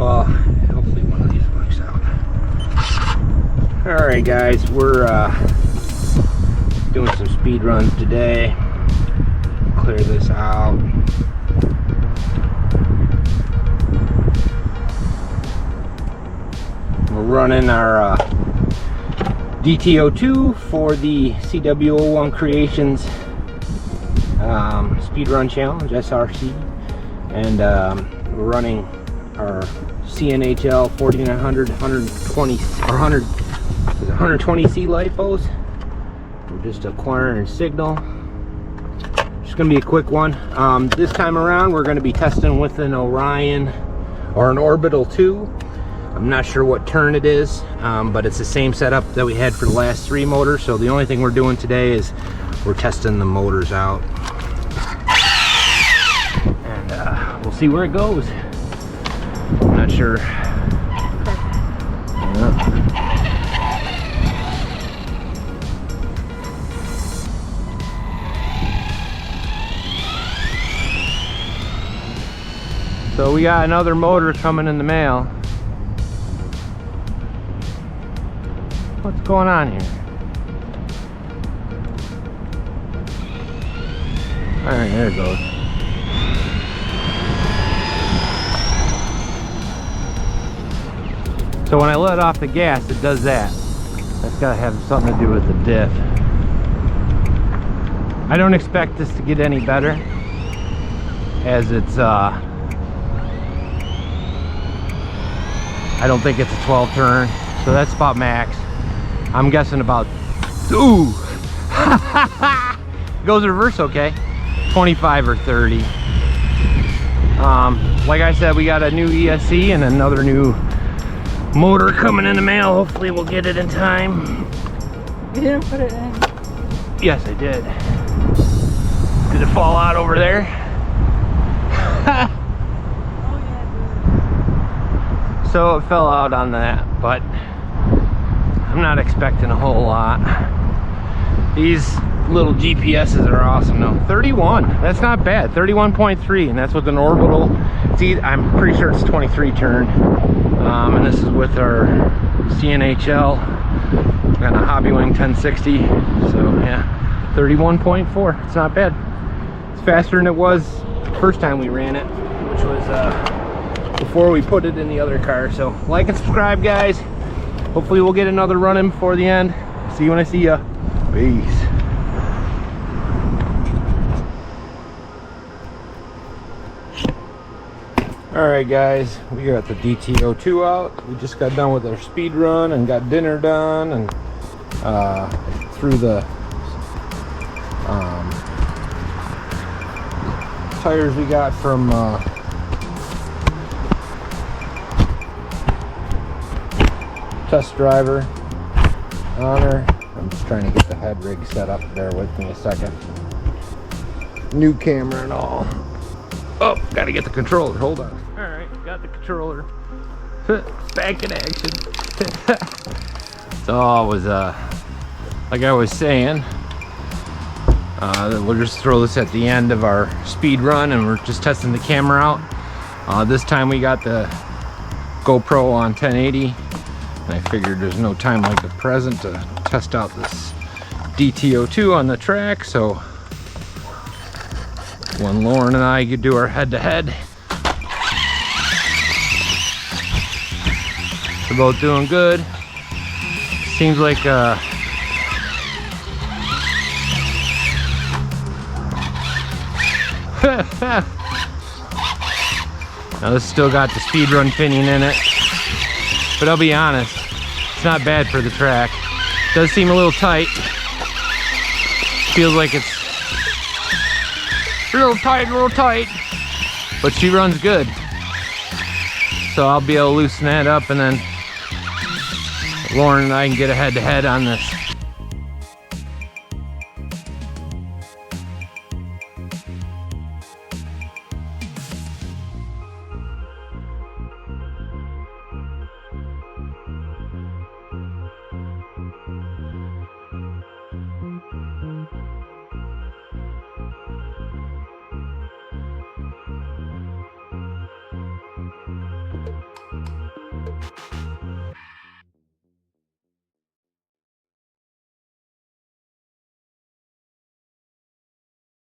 Well, hopefully one of these works out. Alright guys, we're doing some speed runs today. Clear this out. We're running our DT-02 for the CW01 Creations Speed Run Challenge, SRC. And we're running our CNHL 4900 120c LiPos. We're just acquiring signal. Just gonna be a quick one. This time around we're gonna be testing with an Orion or an Orbital 2. I'm not sure what turn it is, but it's the same setup that we had for the last 3 motors. So the only thing we're doing today is we're testing the motors out. And we'll see where it goes. I'm not sure. So we got another motor coming in the mail. What's going on here? Alright, there it goes. So when I let off the gas, it does that. That's gotta have something to do with the diff. I don't expect this to get any better, as it's I don't think it's a 12 turn, so that's about max. I'm guessing about, ooh, goes reverse okay, 25 or 30. Like I said, we got a new ESC and another new motor coming in the mail. Hopefully we'll get it in time. You didn't put it in? Yes, I did. Did it fall out over there? So it fell out on that, but I'm not expecting a whole lot. These little GPSs are awesome though. 31, that's not bad. 31.3, and that's with an Orbital. I'm pretty sure it's 23 turn. And this is with our CNHL. Got a Hobbywing 1060. So yeah, 31.4. It's not bad. It's faster than it was the first time we ran it, which was before we put it in the other car. So like and subscribe, guys. Hopefully we'll get another run in before the end. See you when I see ya. Peace. Alright guys, we got the DT-02 out. We just got done with our speed run and got dinner done, and threw the tires we got from test driver on her. I'm just trying to get the head rig set up. Bear with me a second. New camera and all. Oh, gotta get the controller. Hold on. Alright, got the controller. Back in action. So it was like I was saying, we'll just throw this at the end of our speed run, and we're just testing the camera out. This time we got the GoPro on 1080. I figured there's no time like the present to test out this DT-02 on the track, so when Lauren and I could do our head-to-head, we're both doing good. Seems like now this still got the speed run pinion in it, but I'll be honest, it's not bad for the track. It does seem a little tight. Feels like it's real tight, but she runs good. So I'll be able to loosen that up, and then Lauren and I can get a head-to-head on this